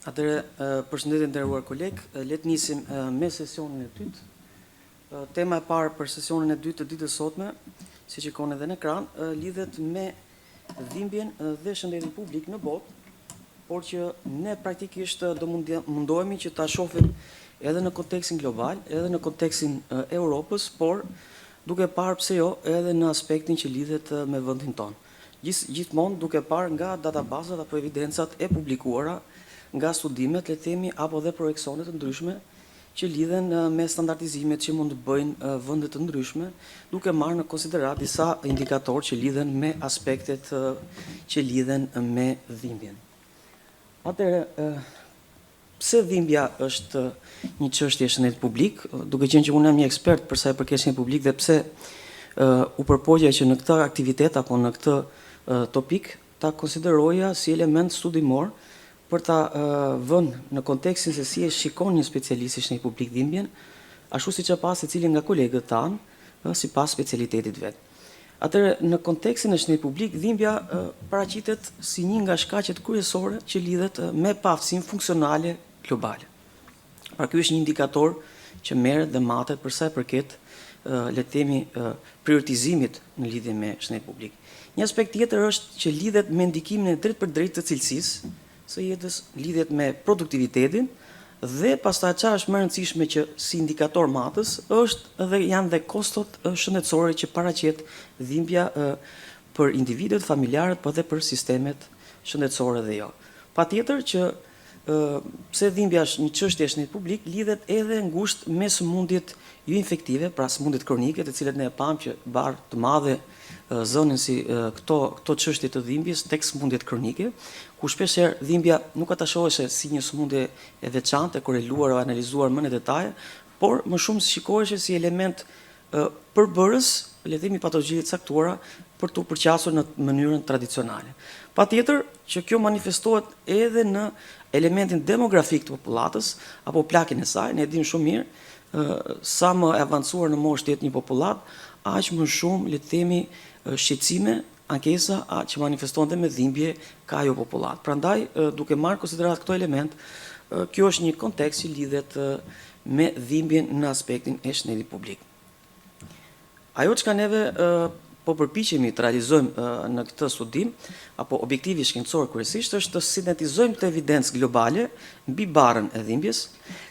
Përshëndetje nderuar koleg, le të nisim me sesionin e dytë. Tema e parë për sesionin e dytë të ditës sotme, siç shikoni edhe në ekran, lidhet me dhimbjen dhe shëndetin publik në botë, por që ne praktikisht do mundohemi që ta shohim edhe në kontekstin global, edhe në kontekstin Europës, por duke parë pse jo edhe në aspektin që lidhet me vendin tonë. Gjithmonë duke parë nga databazat apo evidencat e publikuara, nga studimet, le themi, apo dhe projeksionet të ndryshme që lidhen me standardizimet që mund të bëjnë vendet të ndryshme, duke marrë në konsiderat disa indikatorë që lidhen me aspektet që lidhen me dhimbjen. Atëherë, pse dhimbja është një çështje e shëndetit publik, duke qenë që unë jam një ekspert për sa i përket shëndetit publik dhe pse u përpoqja që në këtë aktivitet apo në këtë topik ta konsideroja si element studimor për ta vënë në kontekstin se si e shikon një specialist i shëndetit publik dhimbjen, ashtu siç e pa secili nga kolegët tanë, sipas specialitetit vet. Atëherë, në kontekstin e shëndetit publik, dhimbja paraqitet si një nga shkaqet kryesore që lidhet me paaftësinë funksionale globale. Pra ky është një indikator që merret dhe matet për sa i përket le të themi prioritizimit në lidhje me shëndetin publik. Një aspekt tjetër është që lidhet me ndikimin e drejtpërdrejtë të cilësisë së jetës, lidhet me produktivitetin dhe pastaj çfarë është më e rëndësishme që si indikator matës janë dhe kostot shëndetësore që paraqet dhimbja për individët, familjarët, por edhe për sistemet shëndetësore dhe jo. Patjetër që pse dhimbja është një çështje e shëndetit publik, lidhet edhe ngushtë me sëmundjet jo infektive, pra sëmundjet kronike, të cilat ne e pam që barë të madhe zonën si këto çështje të dhimbjes tek sëmundjet kronike, ku shpeshherë dhimbja nuk ka ta shohësh si një sëmundje e veçantë, e korreluar o analizuar më në detaje, por më shumë shikohesh si element përbërës, le të themi patologjive të caktuara për tu përqasur në mënyrën tradicionale. Patjetër që kjo manifestohet edhe në elementin demografik të popullatës apo plakjen e saj, ne e dimë shumë mirë, sa më e avancuar në moshë jetë një popullat, aq më shumë le të themi shqetësime, ankesa që manifestohen dhe me dhimbje ka ajo popullat. Prandaj, duke marrë konsiderat këto element, kjo është një kontekst që lidhet me dhimbjen në aspektin e shëndetit publik. Ajo çka neve po përpiqemi të realizojmë në këtë studim, apo objektivi shkencor kryesisht është të sintetizojmë të evidencë globale mbi barrën e dhimbjes,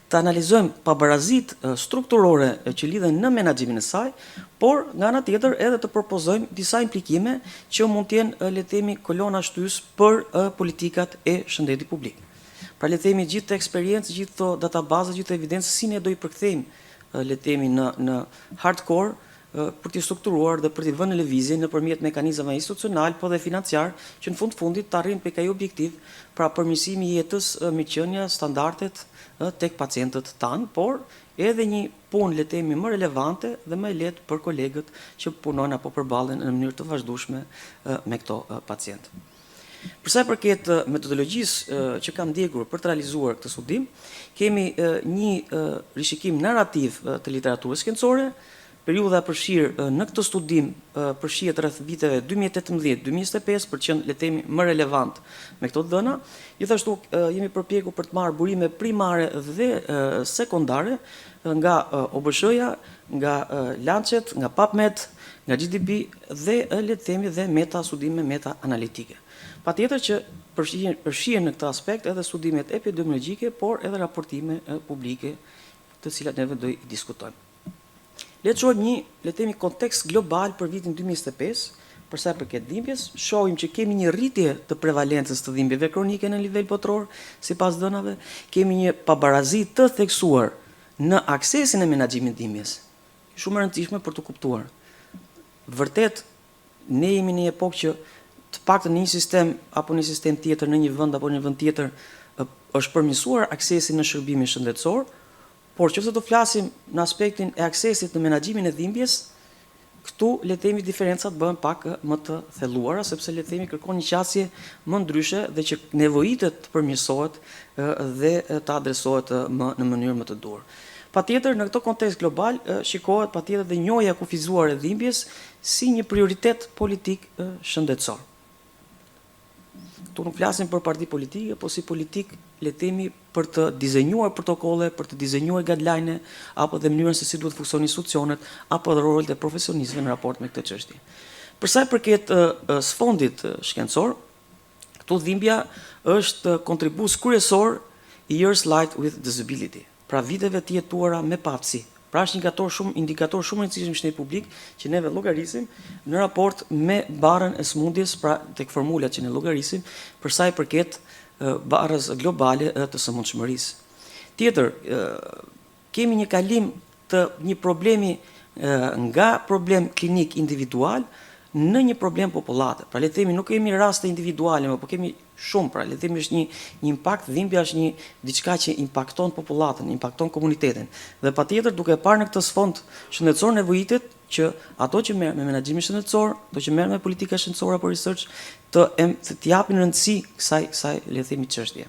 të analizojmë pabarazitë strukturore që lidhen në menaxhimin e saj, por nga ana tjetër edhe të propozojmë disa implikime që mund të jenë le të themi kolona shtys për politikat e shëndetit publik. Pra le të themi gjithë të eksperiencë, gjithë të databazat, gjithë të evidencë, si ne do i përkthejmë le të themi në hardcore për t'i strukturuar dhe për t'i vënë në lëvizje nëpërmjet mekanizmave institucional, po dhe financiar, që në fundit të arrijnë tek ai objektiv, pra përmirësimi i jetës, mirëqenia, standardet tek pacientët tanë, por edhe një punë le të themi më relevante dhe më e lehtë për kolegët që punojnë apo përballen në mënyrë të vazhdueshme me këto pacientë. Për sa i përket metodologjisë që kam ndjekur për të realizuar këtë studim, kemi një rishikim narrativ të literaturës shkencore. Periudha përfshirë në këtë studim përfshihet rreth viteve 2018-2025 për të qenë le të themi më relevant me këto dhëna. Gjithashtu jemi përpjekur për të marrë burime primare dhe sekondare nga OBSH-ja, nga Lancet, nga PubMed, nga GDB dhe le të themi dhe meta studime meta analitike. Patjetër që përfshihen në këtë aspekt edhe studimet epidemiologjike, por edhe raportime publike, të cilat neve do i diskutojmë. Le të shohim një, le të themi, kontekst global për vitin 2025, për sa i përket dhimbjes, shohim që kemi një rritje të prevalencës të dhimbjeve kronike në nivel botror, sipas dhënave, kemi një pabarazi të theksuar në aksesin e menaxhimit të dhimbjes. Shumë e rëndësishme për të kuptuar. Vërtet, ne jemi në një epokë që të paktën në një sistem apo në një sistem tjetër në një vend apo në një vend tjetër është përmirësuar aksesi në shërbimin shëndetësor. Por nëse do flasim në aspektin e aksesit në menaxhimin e dhimbjes, këtu le të themi diferencat bëhen pak më të thelluara, sepse le të themi kërkon një qasje më ndryshe dhe që nevojitet të përmirësohet dhe të adresohet në mënyrë më të durë. Patjetër në këtë kontekst global shikohet patjetër dhe njohja e kufizuar e dhimbjes si një prioritet politik shëndetësor. tu nuk flasim për parti politike, po si politik, le të themi, për të dizenjuar protokolle, për të dizenjuar guideline, apo dhe mënyrën se si duhet funksionojnë institucionet, apo dhe rolet e profesionistëve në raport me këtë çështje. Për sa i përket sfondit shkencor, këtu dhimbja është kontribues kryesor i Years Light with Disability, pra viteve të jetuara me paaftësi. Pra është indikator shumë i rëndësishëm në shtetin publik që neve llogarisim në raport me barrën e smundjes, pra tek formulat që ne llogarisim për sa i përket barrës globale të sëmundshmërisë. Tjetër, kemi një kalim të një problemi nga problem klinik individual në një problem popullate. Pra le të themi nuk kemi raste individuale, po kemi shumë, pra le të themi është një impakt, dhimbja është një diçka që impakton popullatën, impakton komunitetin. Dhe patjetër duke parë në këtë sfond shëndetësor nevojitet që ato që merren me menaxhimin shëndetësor, ato që merren me politika shëndetësore apo research, të japin rëndësi kësaj le të themi çështje.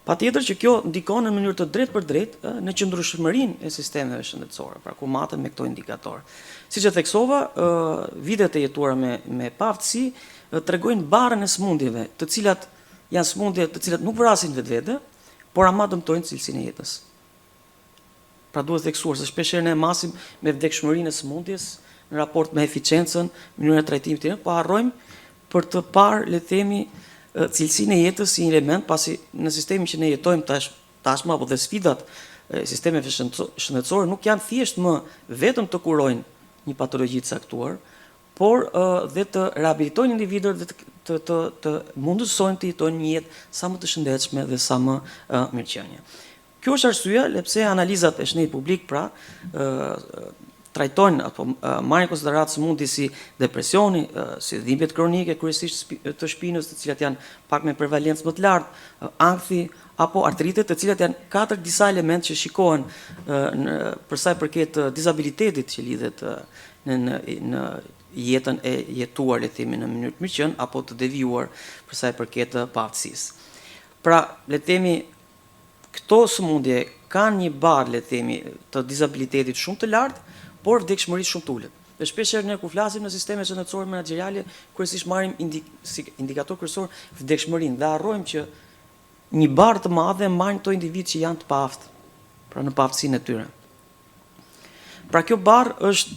Patjetër që kjo ndikon në mënyrë të drejtë për drejtë në qëndrueshmërinë e sistemeve shëndetësore, pra ku maten me këto indikatorë. Siç e theksova, vitet e jetuara me paaftësi tregojnë barrën e smundjeve, të cilat janë smundje të cilat nuk vrasin vetvete, por ama dëmtojnë cilësinë e jetës. Pra duhet theksuar se shpeshherë ne masim me vdekshmërinë e smundjes në raport me eficiencën, mënyrën e trajtimit të tij, po harrojmë për të parë, le të themi, cilësinë e jetës si një element, pasi në sistemin që ne jetojmë tashmë apo dhe sfidat e sistemeve shëndetësore nuk janë thjesht më vetëm të kurojnë një patologji të caktuar, por dhe të rehabilitojnë individët dhe të mundësojnë të jetojnë një jetë sa më të shëndetshme dhe sa më mirëqenie. Kjo është arsyeja pse analizat e shtetit publik pra trajtojnë apo marrin konsideratë sëmundje si depresioni, si dhimbjet kronike, kryesisht të shpinës, të cilat janë pak me prevalencë më të lartë, ankthi apo artritet, të cilat janë 4 disa elementë që shikohen për sa i përket disabilitetit që lidhet në jetën e jetuar, le të themi, në mënyrë të mirëqen apo të devijuar për sa i përket paaftësisë. Pra, le të themi, këto sëmundje kanë një barë, le të themi, të disabilitetit shumë të lartë, por vdekshmërisë shumë të ulët. Dhe shpeshherë ne kur flasim në sistemet shëndetësore menaxheriale, kryesisht marrim si indikator kryesor vdekshmërinë dhe harrojmë që një barë të madhe marrin këto individ që janë të paaftë, pra në paaftësinë e tyre. Pra kjo barë është,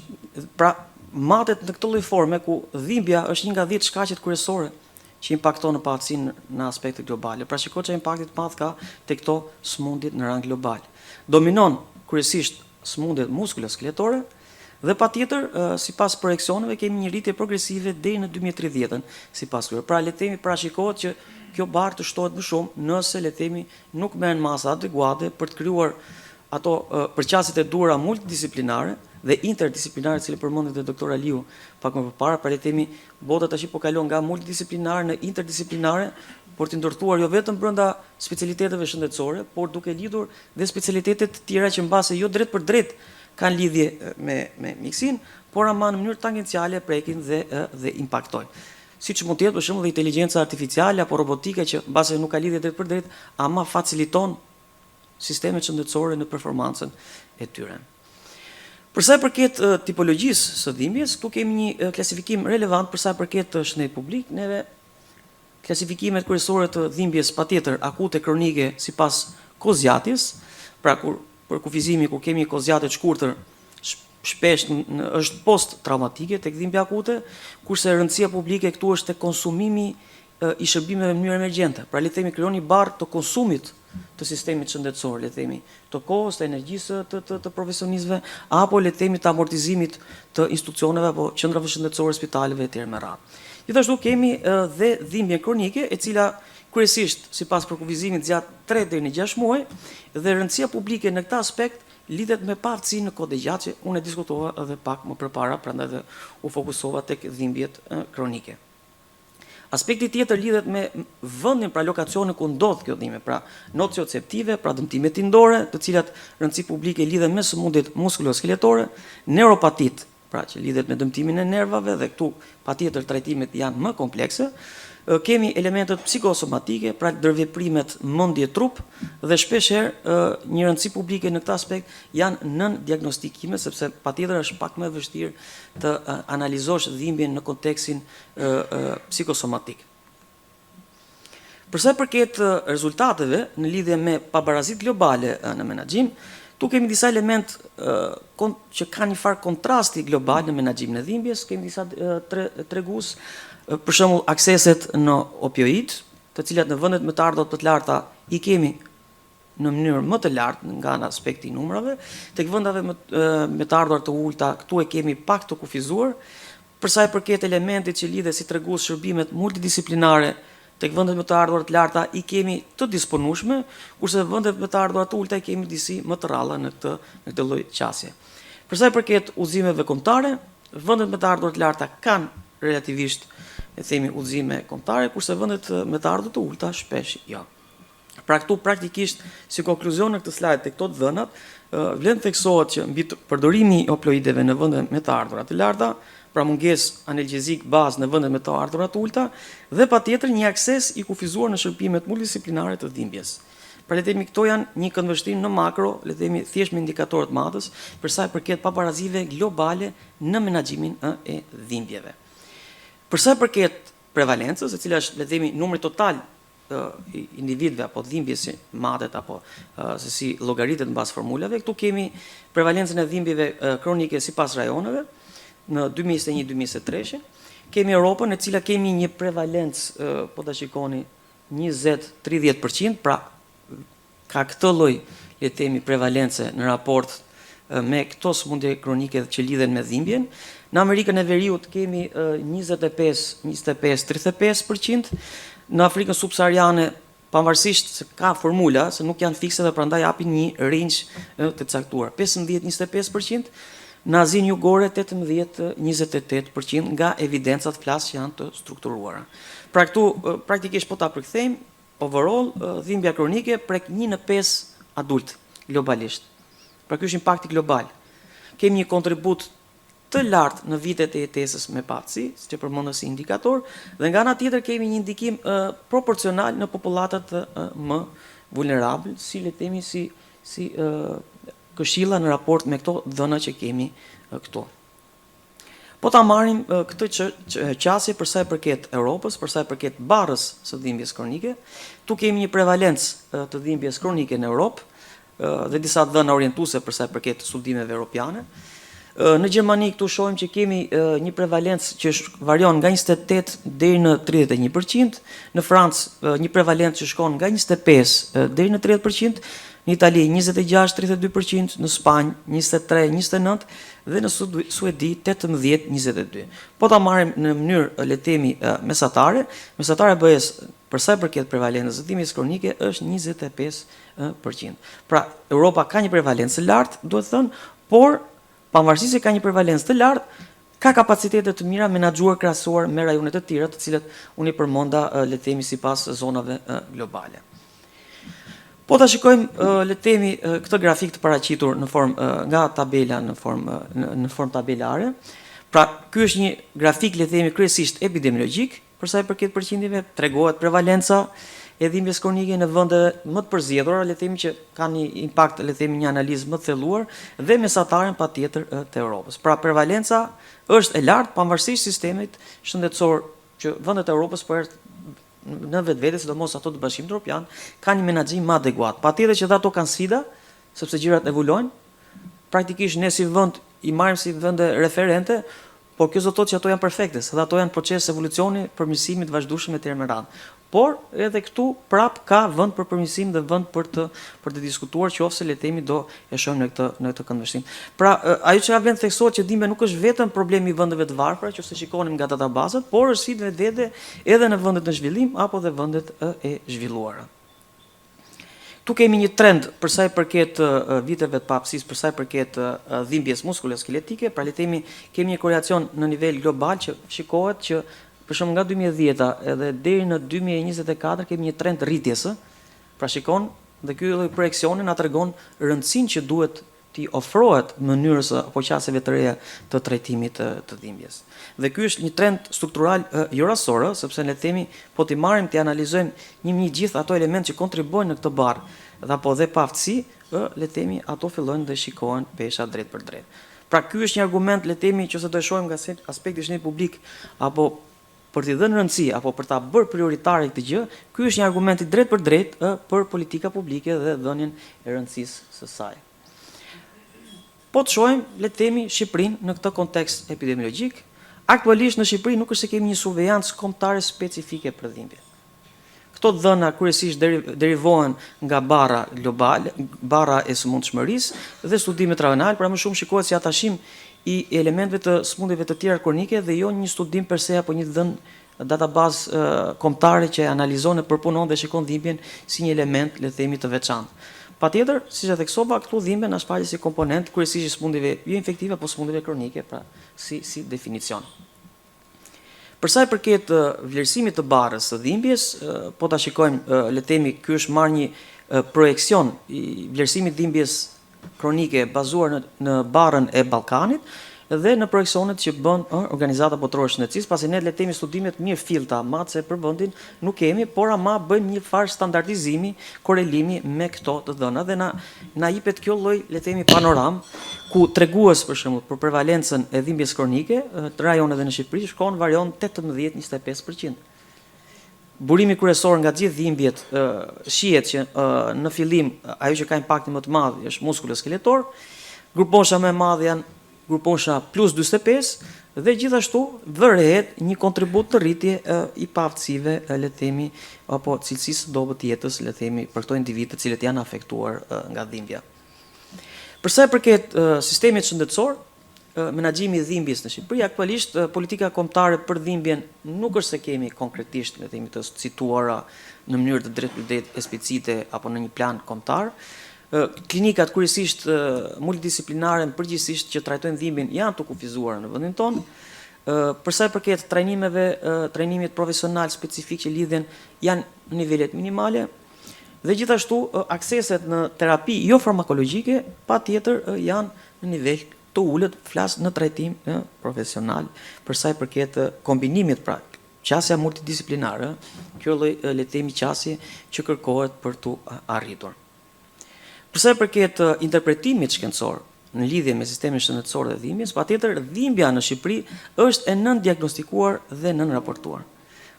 pra matet në këtë lloj forme ku dhimbja është një nga 10 shkaqet kryesore që impakton në paaftësinë në aspekte globale. Pra shiko çfarë impakti të madh ka tek këto smundjet në rang global. Dominon kryesisht smundjet muskuloskletore dhe patjetër sipas projeksioneve kemi një rritje progresive deri në 2030-ën sipas tyre. Pra le të themi parashikohet që kjo barë të shtohet më shumë nëse le të themi nuk merren masa adekuate për të krijuar ato përqasjet e duhura multidisiplinare dhe interdisiplinare, që përmendet edhe doktor Aliu pak më përpara, pra le të themi bota tash po kalon nga multidisiplinare në interdisiplinare, por të ndërtuar jo vetëm brenda specialiteteve shëndetësore, por duke lidhur dhe specialitetet të tjera që mbase jo drejt për drejt kanë lidhje me mjekësinë, por ama në mënyrë tangenciale prekin dhe impaktojnë. Siç mund të jetë për shembull dhe inteligjenca artificiale apo robotika që mbase nuk ka lidhje drejt për drejt, ama faciliton sistemet shëndetësore në performancën e tyre. Për sa i përket tipologjisë së dhimbjes, këtu kemi një klasifikim relevant për sa i përket shtetit publik. Neve klasifikimet kryesore të dhimbjes patjetër akute kronike sipas kozjatjes, pra për kufizimi ku kemi kozjate të shkurtër shpesh është post traumatike tek dhimbja akute, kurse rëndësia publike këtu është tek konsumimi i shërbimeve në mënyrë emergjente. Pra le të themi krijon një barë të konsumit të sistemit shëndetësor, le të themi, të kohës, të energjisë të profesionistëve, apo le të themi të amortizimit të institucioneve apo qendrave shëndetësore, spitaleve etj. Me radhë. Gjithashtu kemi dhe dhimbjen kronike, e cila kryesisht sipas përkufizimit zgjat 3 deri në 6 muaj, dhe rëndësia publike në këtë aspekt lidhet me paaftësinë në kohë të gjatë, që unë e diskutova edhe pak më përpara, prandaj dhe u fokusova tek dhimbjet kronike. Aspekti tjetër lidhet me vendin, pra lokacionin ku ndodh kjo dhimbje, pra nocioceptive, pra dëmtimet tindore, të cilat rëndësi publike lidhen me sëmundjet muskuloskletore, neuropatit, pra që lidhet me dëmtimin e nervave, dhe këtu patjetër trajtimet janë më komplekse. Kemi elementet psikosomatike, pra ndërveprimet mendje-trup, dhe shpeshherë një rëndësi publike në këtë aspekt janë nën diagnostikime, sepse patjetër është pak më vështirë të analizosh dhimbjen në kontekstin psikosomatik. Përsa i përket rezultateve në lidhje me pabarazit globale në menaxhim, tu kemi disa element që ka një farë kontrasti global në menaxhimin e dhimbjes, kemi disa tregues, për shembull akseset në opioid, të cilat në vendet më të ardhur të larta i kemi në mënyrë më të lartë nga aspekti i numrave, tek vendet me të ardhurat të ulta këtu e kemi pak të kufizuar. Për sa i përket elementit që lidhet si tregues shërbimet multidisiplinare, tek vendet me të ardhurat të larta i kemi të disponueshme, kurse vendet me të ardhurat të ulta i kemi disi më të rralla në këtë lloj qasje. Për sa i përket udhëzimeve kombëtare, vendet me të ardhurat të larta kanë relativisht udhëzime kombëtare, kurse vendet me të ardhurat të ulta shpesh jo. Pra këtu praktikisht si konkluzion në këtë slajd të këto të dhënat, vlen theksohet që mbi përdorimi i opioideve në vendet me të ardhurat të larta, pra mungesë analgjezik bazë në vendet me të ardhurat të ulta dhe patjetër një akses i kufizuar në shërbimet multidisiplinare të dhimbjes. Pra le të themi këto janë një këndvështrim në makro, le të themi thjesht me indikatorë të madhës, për sa i përket paparazive globale në menaxhimin e dhimbjeve. Për sa i përket prevalencës, e cila është le të themi numri total individëve apo dhimbjes si matet apo se si llogaritet mbas formulave, këtu kemi prevalencën e dhimbjeve kronike sipas rajoneve në 2021-2023. Kemi Europën e cila kemi një prevalencë, po ta shikoni, 20-30%, pra ka këtë lloj le të themi prevalence në raport me këto sëmundje kronike që lidhen me dhimbjen. Në Amerikën e Veriut kemi 25-35%, në Afrikën subsahariane pavarësisht se ka formula, se nuk janë fikse dhe prandaj japin një range të caktuar, 15-25%, në Azinë Jugore 18-28% nga evidencat flas që janë të strukturuara. Pra këtu praktikisht po ta përkthejmë, overall dhimbja kronike prek 1 në 5 adult globalisht. Pra ky është impakti global. Kemi një kontribut të lartë në vitet e jetesës me paftësi, siç e përmendëm si indikator, dhe nga ana tjetër kemi një ndikim proporcional në popullatët më vulnerabël, si le të themi si këshilla në raport me këto dhëna që kemi këtu. Po ta marrim këtë qasje për sa i përket Europës, për sa i përket barrës së dhimbjes kronike, tu kemi një prevalencë të dhimbjes kronike në Europë dhe disa dhëna orientuese për sa i përket studimeve europiane. Në Gjermani këtu shohim që kemi një prevalencë që varion nga 28 deri në 31%, në Francë një prevalencë që shkon nga 25 deri në 30%, në Itali 26-32%, në Spanjë 23-29% dhe në Suedi 18-22%. Po ta marrim në mënyrë le të themi mesatare BE-s për sa i përket prevalencës së dhimbjes kronike është 25%. Pra Europa ka një prevalencë lartë, duhet thënë, por pavarësisht se ka një prevalencë të lartë, ka kapacitete të mira menaxhuar krahasuar me rajonet e tjera, të cilat unë i përmenda le të themi sipas zonave globale. Po ta shikojmë le të themi këtë grafik të paraqitur në formë nga tabela në formë tabelare. Pra ky është një grafik le të themi kryesisht epidemiologjik, për sa i përket përqindjeve, tregohet prevalenca e dhimbjes kronike në vende më të përzgjedhura, le të themi që kanë një impakt, le të themi një analizë më të thelluar dhe mesataren patjetër të Europës. Pra prevalenca është e lartë pavarësisht sistemit shëndetësor që vendet e Europës po në vetvete, sidomos ato të Bashkimit Evropian, kanë një menaxhim më adekuat. Patjetër që ato kanë sfida, sepse gjërat evolojnë. Praktikisht ne si vend i marrim si vende referente, por kjo do të thotë që ato janë perfekte, se ato janë proces evolucioni, përmirësimi të vazhdueshëm etj me radhë. Por edhe këtu prap ka vend për përmirësim dhe vend për të diskutuar qofse le të themi do e shohim në këtë këndvështrim. Pra ajo që vlen theksohet që dhimbja nuk është vetëm problemi i vendeve të varfra, nëse shikonim nga databazat, por është sfidë vetvete edhe në vendet në zhvillim apo dhe vendet e zhvilluara. Tu kemi një trend për sa i përket viteve të papësisë, për sa i përket dhimbjes muskuloskieletike, pra le të themi kemi një korelacion në nivel global që shikohet që për shumë nga 2010 edhe deri në 2024 kemi një trend rritjes, pra shikon dhe ky lloj projeksioni na tregon rëndësinë që duhet t'i ofrohet mënyrës apo qasjeve të reja të trajtimit të dhimbjes. Dhe ky është një trend struktural jorasor, sepse le të themi po t'i marrim t'i analizojmë një gjithë ato elementë që kontribuojnë në këtë barë dhe apo dhe paftësi, le të themi ato fillojnë dhe shikohen pesha drejt për drejt. Pra ky është një argument le të themi që se do e shohim nga aspekti i shëndetit publik apo për t'i dhënë rëndësi apo për ta bërë prioritare këtë gjë, ky është një argument i drejtë për drejtë për politika publike dhe dhënien e rëndësisë së saj. Po të shohim, le të themi, Shqipërinë në këtë kontekst epidemiologjik, aktualisht në Shqipëri nuk është se kemi një survejancë kombëtare specifike për dhimbje. Këto dhëna kryesisht derivohen nga barra globale, barra e sëmundshmërisë dhe studimet rajonale, pra më shumë shikohet si atashim i elementeve të sëmundjeve të tjera kronike dhe jo një studim per se apo një dhënë database kombëtare që analizon e përpunon dhe shikon dhimbjen si një element, le të themi, të veçantë. Patjetër, siç e theksova, këtu dhimbja na shfaqet si komponent kryesisht i sëmundjeve jo infektive apo sëmundjeve kronike, pra si definicion. Për sa i përket vlerësimit të barrës së dhimbjes, po ta shikojmë, le të themi, ky është marrë një projekcion i vlerësimit dhimbjes kronike bazuar në barrën e Ballkanit dhe në projeksionet që bën Organizata Botërore e Shëndetësisë, pasi ne le të themi studimet mirë fillta, matse për vendin nuk kemi, por ama bëjmë një farë standardizimi, korelimi me këto të dhëna dhe na jepet kjo lloj, le të themi, panoram ku tregues për shembull për prevalencën e dhimbjes kronike të rajoneve në Shqipëri shkon varion 18-25%. Burimi kryesor nga gjithë dhimbjet shihet që në fillim ajo që ka impaktin më të madh është muskuloskeletor, gruposha më e madhe janë gruposha plus 45 dhe gjithashtu vërehet një kontribut të rritje i paaftësive, le të themi, apo cilësisë së dobët të jetës, le të themi, për këto individë të cilët janë afektuar nga dhimbja. Për sa i përket sistemit shëndetësor, menaxhimi i dhimbjes në Shqipëri, aktualisht politika kombëtare për dhimbjen nuk është se kemi konkretisht, le të themi, të situara në mënyrë të drejtë eksplicite apo në një plan kombëtar. Klinikat kryesisht multidisiplinare përgjithsisht që trajtojnë dhimbjen janë të kufizuara në vendin tonë. Për sa i përket trajnimit profesional specifik që lidhen janë në nivelet minimale dhe gjithashtu akseset në terapi jo farmakologjike patjetër janë në nivel të ulët, flas në trajtim profesional për sa i përket kombinimit, pra qasja multidisiplinare, kjo lloj, le të themi, qasje që kërkohet për tu arritur. Për sa i përket interpretimit shkencor në lidhje me sistemin shëndetësor dhe dhimbjes, patjetër dhimbja në Shqipëri është e nëndiagnostikuar dhe nënraportuar.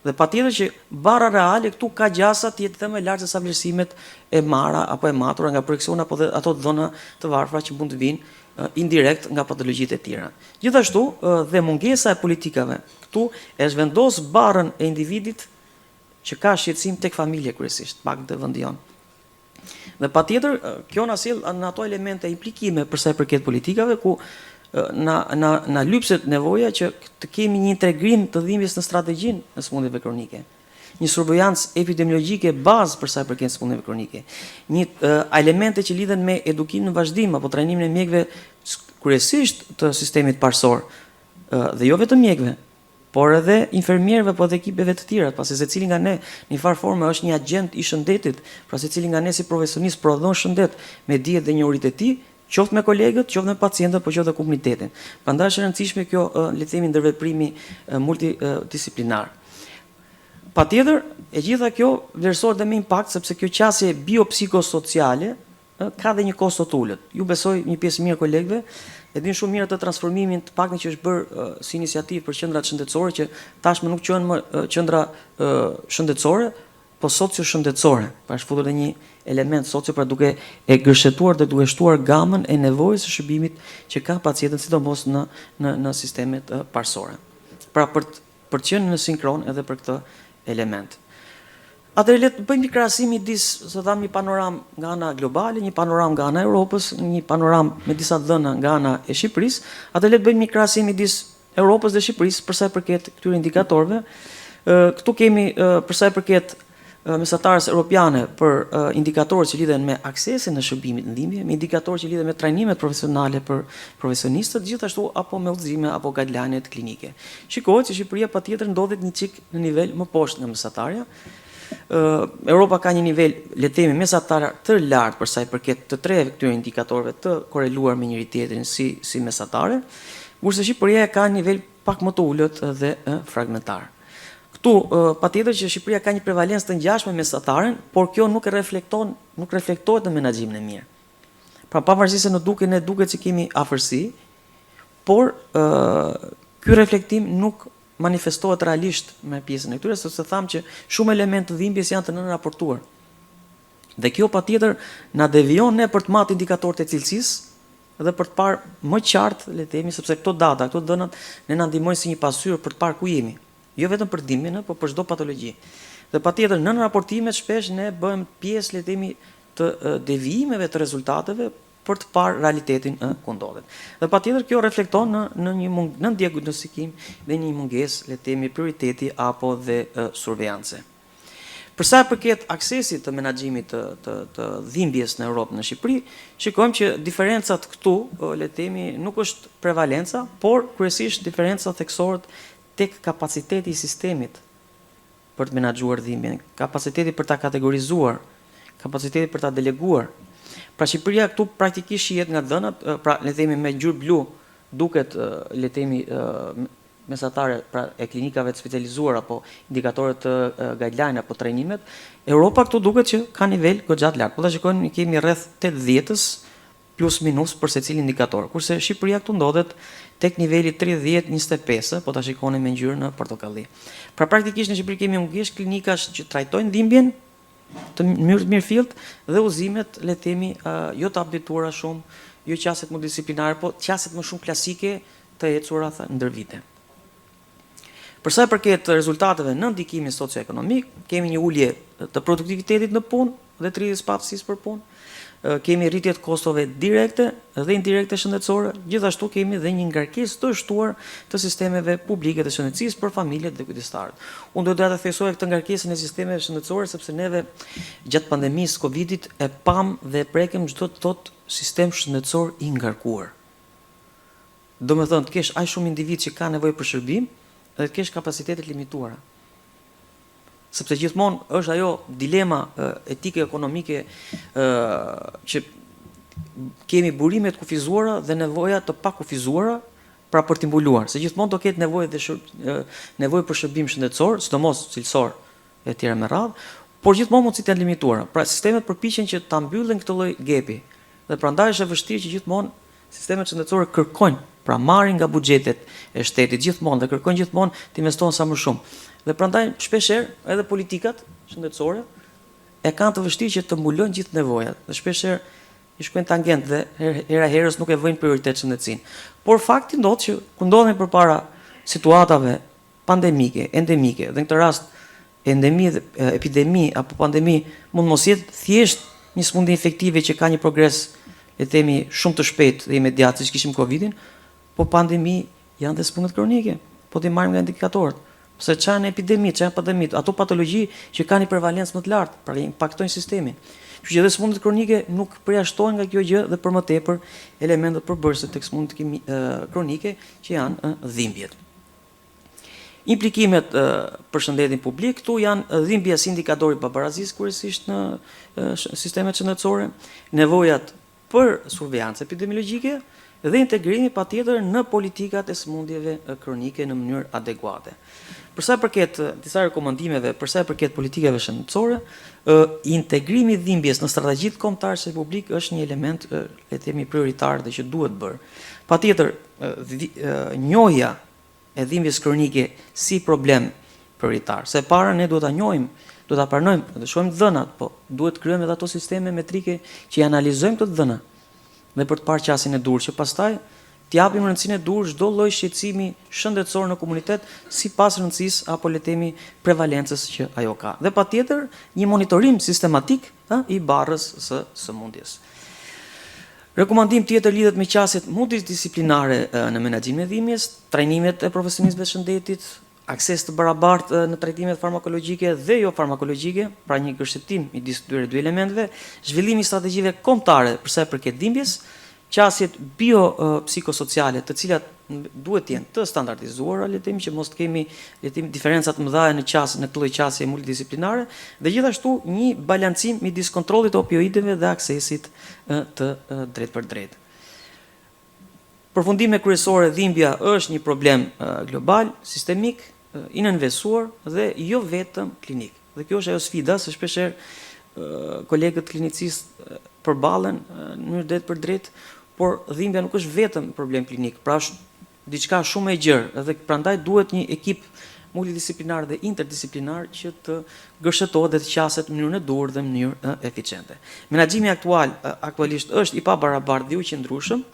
Dhe patjetër që barra reale këtu ka gjasa të jetë më lart se sa vlerësimet e marra apo e matura nga projeksiona apo dhe ato dhëna të varfra që mund të vinë indirekt nga patologjitë e tjera. Gjithashtu dhe mungesa e politikave këtu e zhvendos barrën e individit që ka shqetësim tek familja kryesisht, pak në vendi jon. Dhe patjetër kjo na sill në ato elemente implikime për sa i përket politikave ku na lypset nevoja që të kemi një integrim të dhimbjes në strategjinë e sëmundjeve kronike. Një survejancë epidemiologjike bazë për sa i përket sëmundjeve kronike. Një elemente që lidhen me edukim në vazhdim apo trajnimin e mjekëve kryesisht të sistemit parsor dhe jo vetëm mjekëve, por edhe infermierëve apo edhe ekipeve të tjera, pasi secili nga ne në një farë forme është një agent i shëndetit, pra secili nga ne si profesionist prodhon shëndet me dijet dhe njohuritë e tij, qoftë me kolegët, qoftë me pacientët, por qoftë me komunitetin. Prandaj është e rëndësishme kjo, le të themi, ndërveprimi multidisiplinar. Patjetër, e gjitha kjo vlerësohet dhe me impakt sepse kjo qasje biopsikosociale ka dhe një kosto të ulët. Ju besoj një pjesë mirë kolegëve e din shumë mirë të transformimin të paktën që është bërë si iniciativë për qendrat shëndetësore që tashmë nuk quhen më qendra shëndetësore, po socio-shëndetësore. Pra është futur dhe një element socio, pra duke e gërshetuar dhe duke shtuar gamën e nevojës së shërbimit që ka pacientët sidomos në sistemet parsore. Pra për të qenë në sinkron edhe për këtë element. Atëherë le të bëjmë një krahasim midis, së tham, një panoram nga ana globale, një panoram nga ana e Europës, një panoram me disa dhëna nga ana e Shqipërisë. Atëherë le të bëjmë një krahasim midis Europës dhe Shqipërisë për sa i përket këtyre indikatorëve. Këtu kemi për sa i përket mesatarës europiane për indikatorët që lidhen me aksesin në shërbimin në dhimbje, me indikatorët që lidhen me trajnimet profesionale për profesionistët, gjithashtu apo me udhëzime apo guideline-et klinike. Shikohet që Shqipëria patjetër ndodhet një çik në nivel më poshtë nga mesatarja. Europa ka një nivel, le të themi, mesatar të lartë për sa i përket të tre këtyre indikatorëve të korreluar me njëri tjetrin si mesatare, kurse Shqipëria ka një nivel pak më të ulët dhe fragmentar. Këtu patjetër që Shqipëria ka një prevalencë të ngjashme me mesataren, por kjo nuk reflektohet në menaxhimin e mirë. Pra pavarësisht se në duke ne duket se kemi afërsi, por ky reflektim nuk manifestohet realisht me pjesën e këtyre, sepse thamë që shumë elementë të dhimbjes janë të nënraportuar. Dhe kjo patjetër na devion ne për të marrë indikatorët e cilësisë dhe për të parë më qartë, le të themi, sepse këto data, këto dhënat ne na ndihmojnë si një pasqyrë për të parë ku jemi. Jo vetëm për dhimbjen, por për çdo patologji. Dhe patjetër nën raportimet shpesh ne bëjmë pjesë, le të themi, të devijimeve të rezultateve për të parë realitetin ku ndodhet. Dhe patjetër kjo reflekton në diagnostikim dhe një mungesë, le të themi, prioriteti apo dhe surveillance. Për sa i përket aksesit të menaxhimit të dhimbjes në Europë, në Shqipëri, shikojmë që diferencat këtu, le të themi, nuk është prevalenca, por kryesisht diferenca theksohet tek kapaciteti i sistemit për të menaxhuar dhimbjen, kapaciteti për ta kategorizuar, kapaciteti për ta deleguar. Pra Shqipëria këtu praktikisht shihet nga dhënat, pra le të themi me ngjyrë blu duket le të themi mesatare pra e klinikave të specializuar apo indikatorët të guideline apo trajnimet. Europa këtu duket që ka nivel goxha të lartë. Po ta shikojmë, kemi rreth 80-s plus minus për secili indikator, kurse Shqipëria këtu ndodhet tek niveli 30-25, po ta shikoni me ngjyrën në portokalli. Pra praktikisht në Shqipëri kemi mungesë klinikash që trajtojnë dhimbjen të mirëfillt dhe udhëzimet, le të themi, jo të updateuara shumë, jo qasjet multidisiplinare, po qasjet më shumë klasike të ecura ndër vite. Për sa i përket rezultateve në ndikimin socioekonomik, kemi një ulje të produktivitetit në punë dhe të rritjes pafësisë për punë. Kemi rritje të kostove direkte dhe indirekte shëndetësore, gjithashtu kemi dhe një ngarkesë të shtuar të sistemeve publike të shëndetësisë për familjet dhe kujdestarët. Unë do të theksoj këtë ngarkesën e sistemeve shëndetësore sepse neve gjatë pandemisë Covidit e pam dhe e prekëm çdo të thotë sistem shëndetësor i ngarkuar. Domethënë të kesh aq shumë individ që ka nevojë për shërbim dhe të kesh kapacitetet limituara. Sepse gjithmonë është ajo dilema etike ekonomike që kemi burimet kufizuara dhe nevoja të pakufizuara pra për t'i mbuluar, se gjithmonë do ketë nevojë për shërbim shëndetësor, sidomos cilësor e tjera me radhë, por gjithmonë mundësitë janë limituara. Pra sistemet përpiqen që ta mbyllin këtë lloj gepi. Dhe prandaj është e vështirë që gjithmonë sistemet shëndetësore kërkojnë, pra marrin nga buxhetet e shtetit gjithmonë dhe kërkojnë gjithmonë të investojnë sa më shumë. Dhe prandaj shpeshherë edhe politikat shëndetësore e kanë të vështirë që të mbulojnë gjithë nevojat. Dhe shpeshherë i shkojnë tangent dhe hera herës nuk e vëjnë prioritet shëndetësinë. Por fakti ndodh që kur ndodhemi përpara situatave pandemike, endemike, dhe në këtë rast endemi, epidemi apo pandemi mund mos jetë thjesht një sëmundje infektive që ka një progres, le të themi, shumë të shpejtë dhe imediat siç kishim Covidin, po pandemi janë dhe sëmundjet kronike. Po ti marrim nga indikatorët. Pse çan epidemi, çan pandemi, ato patologji që kanë një prevalencë më të lartë, pra impaktojnë sistemin. Kështu që edhe sëmundjet kronike nuk përjashtohen nga kjo gjë dhe për më tepër elementet përbërëse tek sëmundjet kronike që janë dhimbjet. Implikimet për shëndetin publik këtu janë dhimbja si indikatori babarazisë kryesisht në sistemet shëndetësore, nevojat për survellancë epidemiologjike dhe integrimi patjetër në politikat e sëmundjeve kronike në mënyrë adekuate. Për sa i përket disa rekomandimeve, për sa i përket politikave shëndetësore, integrimi i dhimbjes në strategjitë kombëtare së publik është një element le të themi prioritar dhe që duhet bërë. Patjetër njohja e dhimbjes kronike si problem prioritar. Se para ne duhet ta njohim, duhet ta pranojmë, të shohim dhënat, po duhet krijojmë edhe ato sisteme metrike që i analizojmë këto dhëna dhe për të parë qasjen e dur, që pastaj t'japim rëndësinë e dur çdo lloj shqetësimi shëndetësor në komunitet sipas rëndësisë apo le të themi prevalencës që ajo ka. Dhe patjetër një monitorim sistematik i barrës së sëmundjes. Rekomandim tjetër lidhet me qasjet multidisiplinare në menaxhimin e dhimbjes, trajnimet e profesionistëve të shëndetit, akses të barabartë në trajtimet farmakologjike dhe jo farmakologjike, pra një gërshetim midis këtyre dy elementeve, zhvillimi i strategjive kombëtare për sa i përket dhimbjes, qasjet biopsikosociale, të cilat duhet të jenë të standardizuara, le të themi që mos të kemi le të themi diferenca të mëdha në këtë lloj qasje multidisiplinare, dhe gjithashtu një balancim midis kontrollit të opioideve dhe aksesit të drejt për drejt. Përfundime kryesore, dhimbja është një problem global, sistemik, i nënvesuar dhe jo vetëm klinik. Dhe kjo është ajo sfida, se shpeshherë kolegët klinicistë përballen në mënyrë drejt për drejt, por dhimbja nuk është vetëm problem klinik, pra është diçka shumë e gjerë dhe prandaj duhet një ekip multidisiplinar dhe interdisiplinar që të gërshëtohet dhe të qaset në mënyrën e duhur dhe në mënyrë eficiente. Menaxhimi aktualisht është i pabarabartë dhe i qëndrueshëm,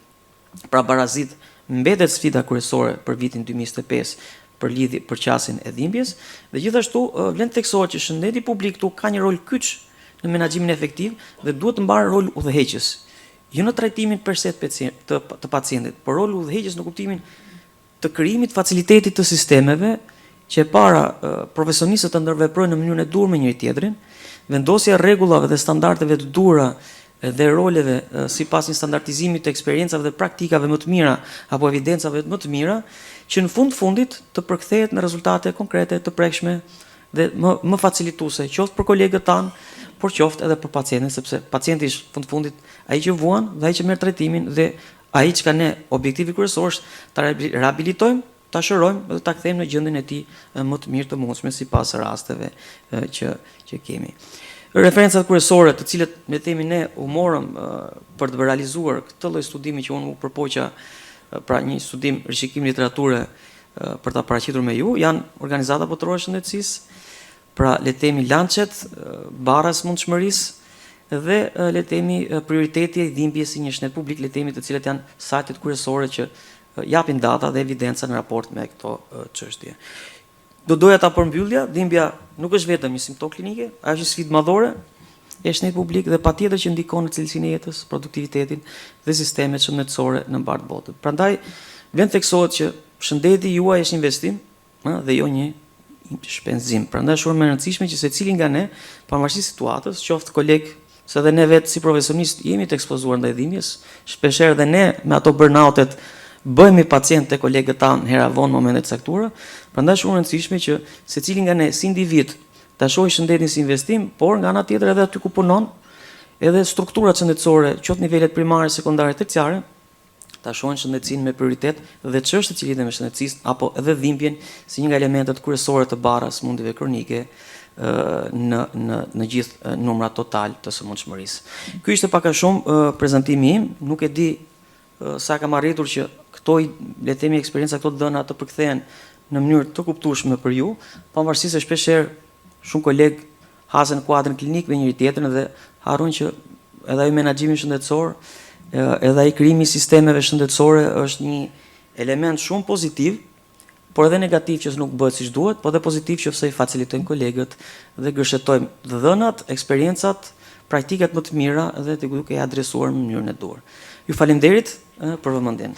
pra barazit mbetet sfida kryesore për vitin 2025 për qasjen e dhimbjes dhe gjithashtu vlen të theksohet që shëndeti publik këtu ka një rol kyç në menaxhimin efektiv dhe duhet të mbarë rol udhëheqës, jo në trajtimin përse të pacientit, por rol udhëheqës në kuptimin të krijimit facilitetit të sistemeve që para profesionistët të ndërveprojnë në mënyrën e duhur me njëri tjetrin, vendosja rregullave dhe standardeve të duhura dhe roleve sipas një standardizimi të eksperiencave dhe praktikave më të mira apo evidencave më të mira, që në fundit të përkthehet në rezultate konkrete të prekshme dhe më facilituese, qoftë për kolegët tanë, por qoftë edhe për pacientin, sepse pacienti është fundit ai që vuan dhe ai që merr trajtimin dhe ai që ka ne objektivi kryesor është ta rehabilitojmë, ta shërojmë dhe ta kthejmë në gjendjen e tij më të mirë të mundshme sipas rasteve që kemi. Referencat kryesore të cilët le të themi ne u morëm për të realizuar këtë lloj studimi që unë u përpoqa, pra një studim rishikim literature për ta paraqitur me ju, janë organizata botërore e shëndetësisë, pra le të themi Lancet, barra e smundshmërisë dhe le të themi prioriteti i dhimbjes si një shëndet publik, le të themi të cilët janë sajtet kryesore që japin data dhe evidenca në raport me këto çështje. Do doja ta përmbyllja, dhimbja nuk është vetëm një simptom klinike, është një sfidë madhore e shëndetit publik dhe patjetër që ndikon në cilësinë e jetës, produktivitetin dhe sistemet shëndetësore në mbar botën. Prandaj vlen theksohet që shëndeti juaj është investim, dhe jo një shpenzim. Prandaj është shumë e rëndësishme që secili nga ne, pavarësisht situatës, qoftë koleg, se edhe ne vetë si profesionistë jemi të ekspozuar ndaj dhimbjes, shpeshherë edhe ne me ato burnoutet bëhemi pacient te kolegët tanë hera vonë momente të caktuara, prandaj është shumë e rëndësishme që secili nga ne si individ ta shohë shëndetin si investim, por nga ana tjetër edhe aty ku punon, edhe strukturat shëndetësore, qoftë nivelet primare, sekondare, terciare, ta shohin shëndetësinë me prioritet dhe çështjet që lidhen me shëndetësisë apo edhe dhimbjen si një nga elementet kryesore të barrës sëmundjeve kronike në gjithë numrat total të sëmundshmërisë. Ky ishte pak a shumë prezantimi im, nuk e di sa kam arritur që këto le të themi eksperienca, këto dhëna të përkthehen në mënyrë të kuptueshme për ju, pavarësisht se shpeshherë shumë kolegë hasen kuadrin klinik me njëri tjetrin dhe harrojnë që edhe ai menaxhimi shëndetësor, edhe ai krijimi i sistemeve shëndetësore është një element shumë pozitiv, por edhe negativ që nuk bëhet siç duhet, por edhe pozitiv që i facilitojmë kolegët dhe gërshetojmë dhënat, eksperiencat, praktikat më të mira dhe duke i adresuar në mënyrën e duhur. Ju faleminderit për vëmendjen.